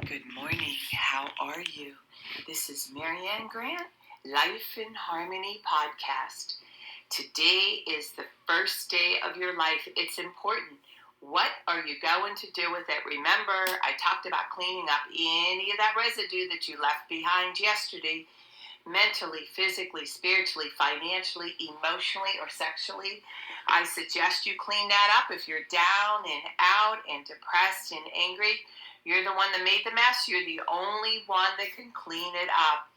Good morning. How are you? This is Marianne Grant, Life in Harmony podcast. Today is the first day of your life. It's important. What are you going to do with it? Remember, I talked about cleaning up any of that residue that you left behind yesterday, mentally, physically, spiritually, financially, emotionally, or sexually. I suggest you clean that up. If you're down and out and depressed and angry, you're the one that made the mess. You're the only one that can clean it up.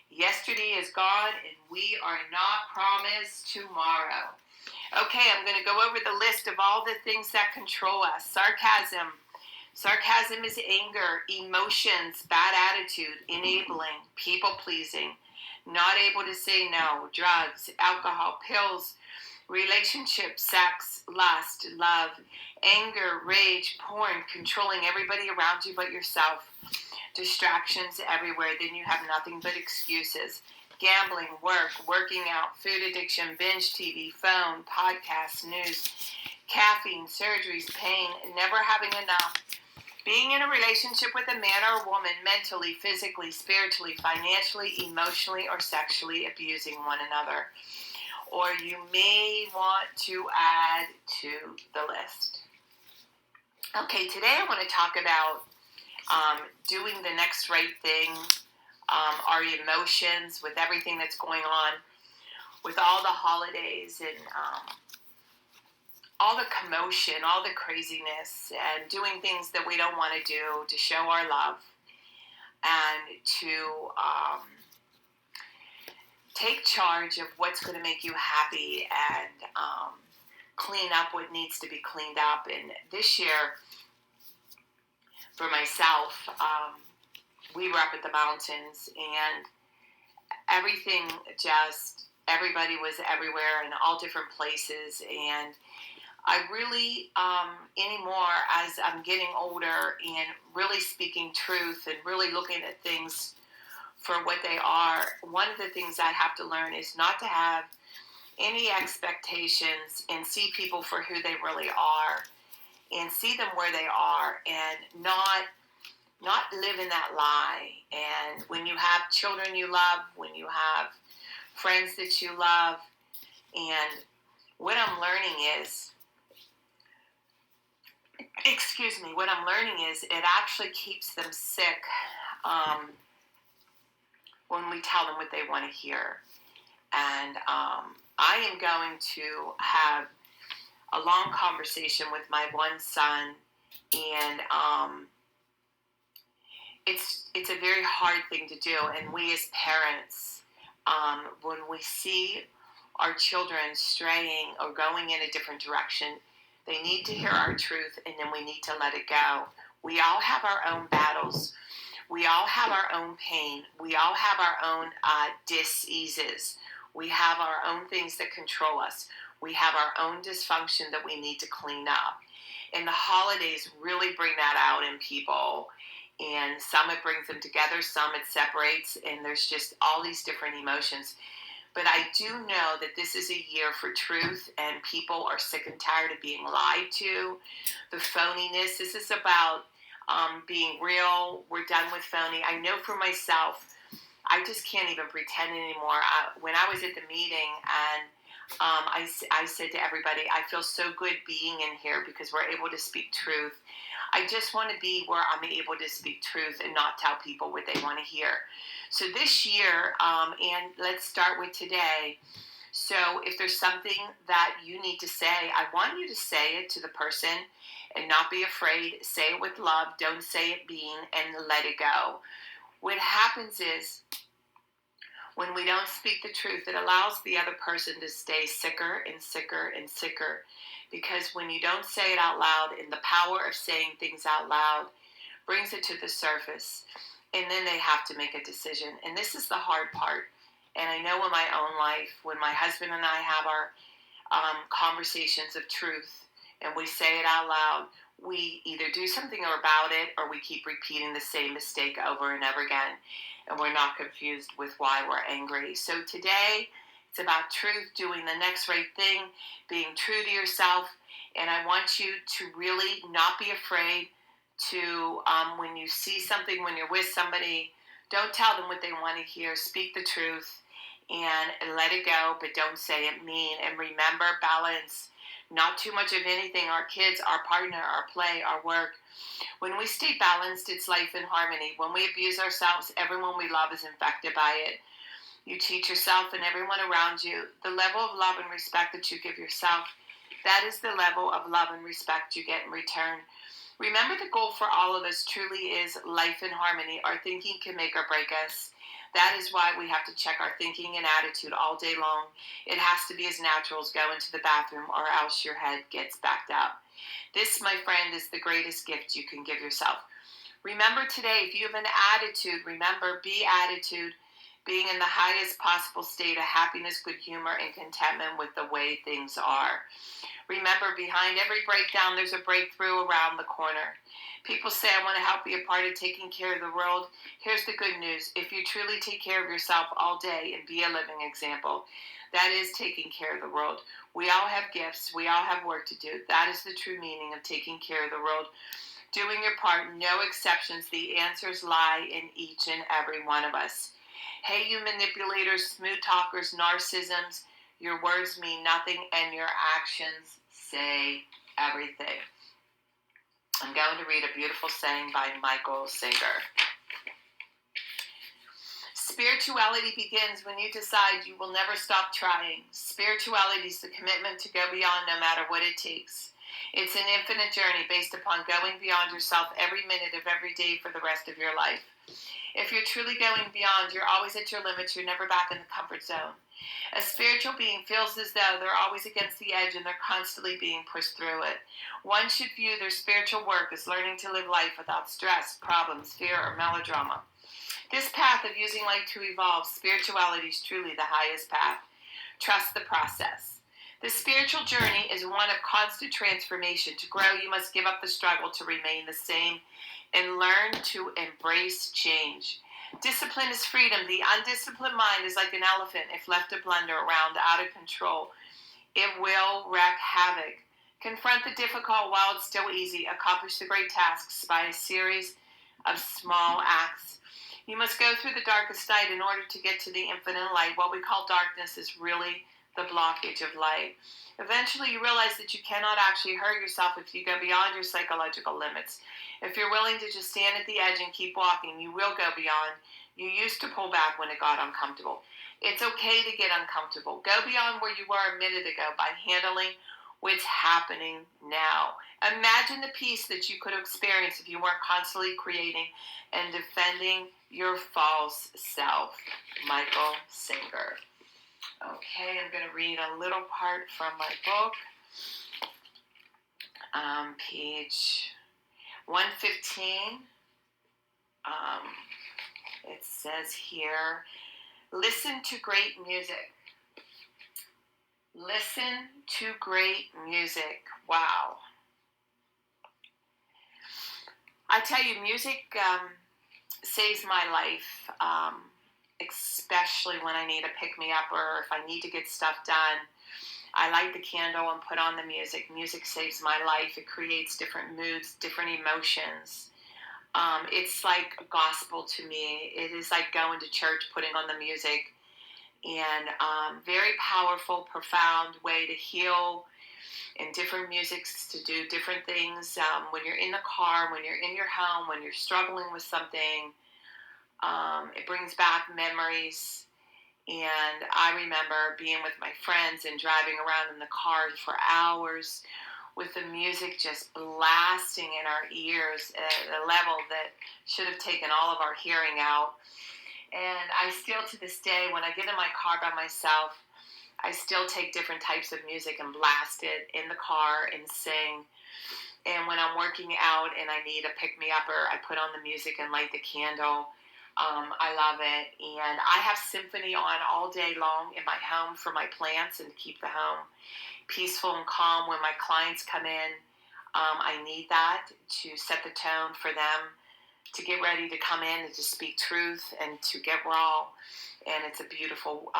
Yesterday is gone, and we are not promised tomorrow. Okay, I'm going to go over the list of all the things that control us. Sarcasm. Sarcasm is anger, emotions, bad attitude, enabling, people-pleasing, not able to say no, drugs, alcohol, pills, relationships, sex, lust, love, anger, rage, porn, controlling everybody around you but yourself, distractions everywhere, then you have nothing but excuses, gambling, work, working out, food addiction, binge TV, phone, podcasts, news, caffeine, surgeries, pain, never having enough, being in a relationship with a man or a woman, mentally, physically, spiritually, financially, emotionally, or sexually abusing one another. Or you may want to add to the list. Okay, today I want to talk about doing the next right thing, our emotions with everything that's going on, with all the holidays and all the commotion, all the craziness, and doing things that we don't want to do to show our love and to take charge of what's going to make you happy and clean up what needs to be cleaned up. And this year, for myself, we were up at the mountains and everybody was everywhere in all different places. And I really, anymore, as I'm getting older and really speaking truth and really looking at things for what they are, one of the things I have to learn is not to have any expectations and see people for who they really are and see them where they are and not live in that lie. And when you have children you love, when you have friends that you love, and what I'm learning is, it actually keeps them sick when we tell them what they want to hear. And I am going to have a long conversation with my one son, and it's a very hard thing to do. And we as parents, when we see our children straying or going in a different direction, they need to hear our truth, and then we need to let it go. We all have our own battles. We all have our own pain. We all have our own dis-eases. We have our own things that control us. We have our own dysfunction that we need to clean up. And the holidays really bring that out in people. And some it brings them together, some it separates, and there's just all these different emotions. But I do know that this is a year for truth, and people are sick and tired of being lied to. The phoniness, this is about being real. We're done with phony. I know for myself, I just can't even pretend anymore. When I was at the meeting, and I said to everybody, I feel so good being in here because we're able to speak truth. I just want to be where I'm able to speak truth and not tell people what they want to hear. So this year, and let's start with today. So if there's something that you need to say, I want you to say it to the person and not be afraid. Say it with love. Don't say it mean, and let it go. What happens is, when we don't speak the truth, it allows the other person to stay sicker and sicker and sicker. Because when you don't say it out loud, and the power of saying things out loud brings it to the surface, and then they have to make a decision. And this is the hard part. And I know in my own life, when my husband and I have our conversations of truth, and we say it out loud, we either do something about it, or we keep repeating the same mistake over and over again. And we're not confused with why we're angry. So today, it's about truth, doing the next right thing, being true to yourself. And I want you to really not be afraid to, when you see something, when you're with somebody, don't tell them what they want to hear. Speak the truth and let it go, but don't say it mean. And remember, balance. Not too much of anything. Our kids, our partner, our play, our work. When we stay balanced, it's life in harmony. When we abuse ourselves, everyone we love is infected by it. You teach yourself and everyone around you the level of love and respect that you give yourself. That is the level of love and respect you get in return. Remember, the goal for all of us truly is life in harmony. Our thinking can make or break us. That is why we have to check our thinking and attitude all day long. It has to be as natural as going to the bathroom, or else your head gets backed up. This, my friend, is the greatest gift you can give yourself. Remember today, if you have an attitude, remember, be attitude, being in the highest possible state of happiness, good humor, and contentment with the way things are. Remember, behind every breakdown, there's a breakthrough around the corner. People say, I want to help be a part of taking care of the world. Here's the good news. If you truly take care of yourself all day and be a living example, that is taking care of the world. We all have gifts. We all have work to do. That is the true meaning of taking care of the world. Doing your part, no exceptions. The answers lie in each and every one of us. Hey, you manipulators, smooth talkers, narcissisms, your words mean nothing and your actions say everything. I'm going to read a beautiful saying by Michael Singer. Spirituality begins when you decide you will never stop trying. Spirituality is the commitment to go beyond no matter what it takes. It's an infinite journey based upon going beyond yourself every minute of every day for the rest of your life. If you're truly going beyond, you're always at your limits. You're never back in the comfort zone. A spiritual being feels as though they're always against the edge and they're constantly being pushed through it. One should view their spiritual work as learning to live life without stress, problems, fear, or melodrama. This path of using life to evolve, spirituality is truly the highest path. Trust the process. The spiritual journey is one of constant transformation. To grow, you must give up the struggle to remain the same and learn to embrace change. Discipline is freedom. The undisciplined mind is like an elephant. If left to blunder around out of control, it will wreak havoc. Confront the difficult while it's still easy. Accomplish the great tasks by a series of small acts. You must go through the darkest night in order to get to the infinite light. What we call darkness is really the blockage of light. Eventually, you realize that you cannot actually hurt yourself if you go beyond your psychological limits. If you're willing to just stand at the edge and keep walking, you will go beyond. You used to pull back when it got uncomfortable. It's okay to get uncomfortable. Go beyond where you were a minute ago by handling what's happening now. Imagine the peace that you could experience if you weren't constantly creating and defending your false self. Michael Singer. Okay, I'm going to read a little part from my book. Page 115. It says here, listen to great music. Listen to great music. Wow. I tell you, music saves my life, especially when I need a pick-me-up or if I need to get stuff done. I light the candle and put on the music. Music saves my life. It creates different moods, different emotions. It's like gospel to me. It is like going to church, putting on the music. And very powerful, profound way to heal, and different musics to do different things. When you're in the car, when you're in your home, when you're struggling with something, it brings back memories. And I remember being with my friends and driving around in the car for hours with the music just blasting in our ears at a level that should have taken all of our hearing out. And I still, to this day, when I get in my car by myself, I still take different types of music and blast it in the car and sing. And when I'm working out and I need a pick-me-upper, I put on the music and light the candle. I love it. And I have symphony on all day long in my home for my plants and to keep the home peaceful and calm. When my clients come in, I need that to set the tone for them, to get ready to come in and to speak truth and to get raw. And it's a beautiful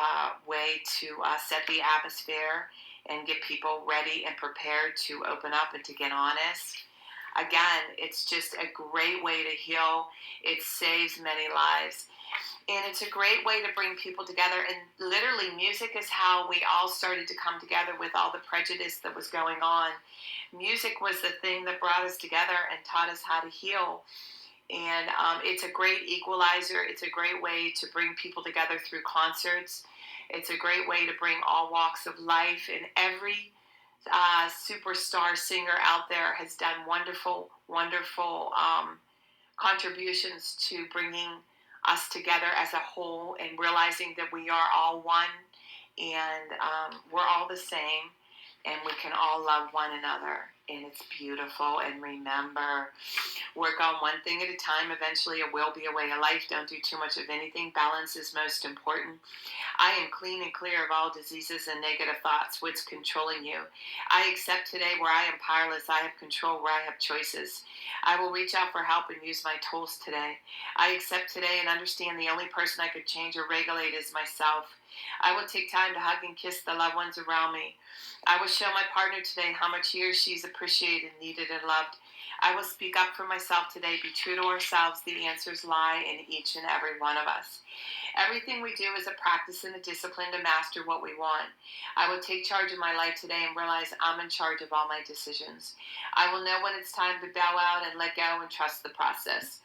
way to set the atmosphere and get people ready and prepared to open up and to get honest. Again, it's just a great way to heal. It saves many lives. And it's a great way to bring people together. And literally, music is how we all started to come together with all the prejudice that was going on. Music was the thing that brought us together and taught us how to heal. And it's a great equalizer. It's a great way to bring people together through concerts. It's a great way to bring all walks of life. And every superstar singer out there has done wonderful, wonderful contributions to bringing us together as a whole and realizing that we are all one, and we're all the same, and we can all love one another, and it's beautiful. And remember, work on one thing at a time. Eventually it will be a way of life. Don't do too much of anything. Balance is most important. I am clean and clear of all diseases and negative thoughts. What's controlling you? I accept today where I am powerless. I have control where I have choices. I will reach out for help and use my tools today. I accept today and understand the only person I could change or regulate is myself. I will take time to hug and kiss the loved ones around me. I will show my partner today how much he or she is appreciated, needed, and loved. I will speak up for myself today. Be true to ourselves. The answers lie in each and every one of us. Everything we do is a practice and a discipline to master what we want. I will take charge of my life today and realize I'm in charge of all my decisions. I will know when it's time to bow out and let go and trust the process.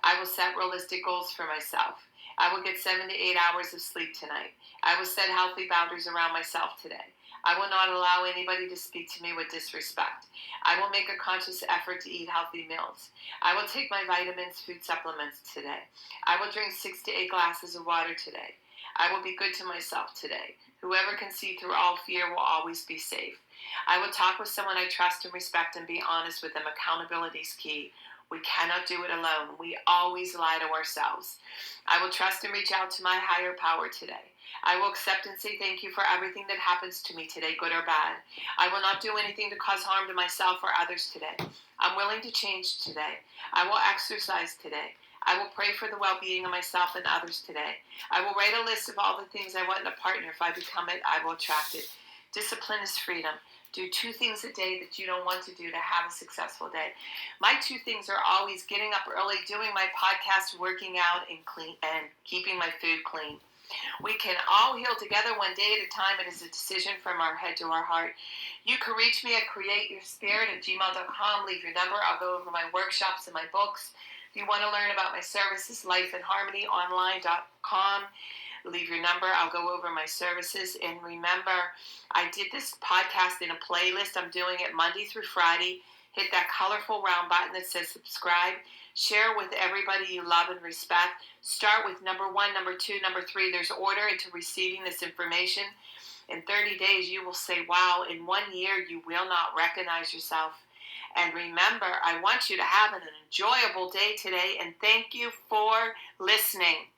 I will set realistic goals for myself. I will get 7 to 8 hours of sleep tonight. I will set healthy boundaries around myself today. I will not allow anybody to speak to me with disrespect. I will make a conscious effort to eat healthy meals. I will take my vitamins, food supplements today. I will drink 6 to 8 glasses of water today. I will be good to myself today. Whoever can see through all fear will always be safe. I will talk with someone I trust and respect and be honest with them. Accountability is key. We cannot do it alone. We always lie to ourselves. I will trust and reach out to my higher power today. I will accept and say thank you for everything that happens to me today, good or bad. I will not do anything to cause harm to myself or others today. I'm willing to change today. I will exercise today. I will pray for the well-being of myself and others today. I will write a list of all the things I want in a partner. If I become it, I will attract it. Discipline is freedom. Do 2 things a day that you don't want to do to have a successful day. My 2 things are always getting up early, doing my podcast, working out, and keeping my food clean. We can all heal together one day at a time. It is a decision from our head to our heart. You can reach me at createyourspirit@gmail.com. Leave your number. I'll go over my workshops and my books. If you want to learn about my services, lifeandharmonyonline.com. Leave your number. I'll go over my services. And remember, I did this podcast in a playlist. I'm doing it Monday through Friday. Hit that colorful round button that says subscribe. Share with everybody you love and respect. Start with number 1, number 2, number 3. There's order into receiving this information. In 30 days, you will say, wow. In 1 year, you will not recognize yourself. And remember, I want you to have an enjoyable day today. And thank you for listening.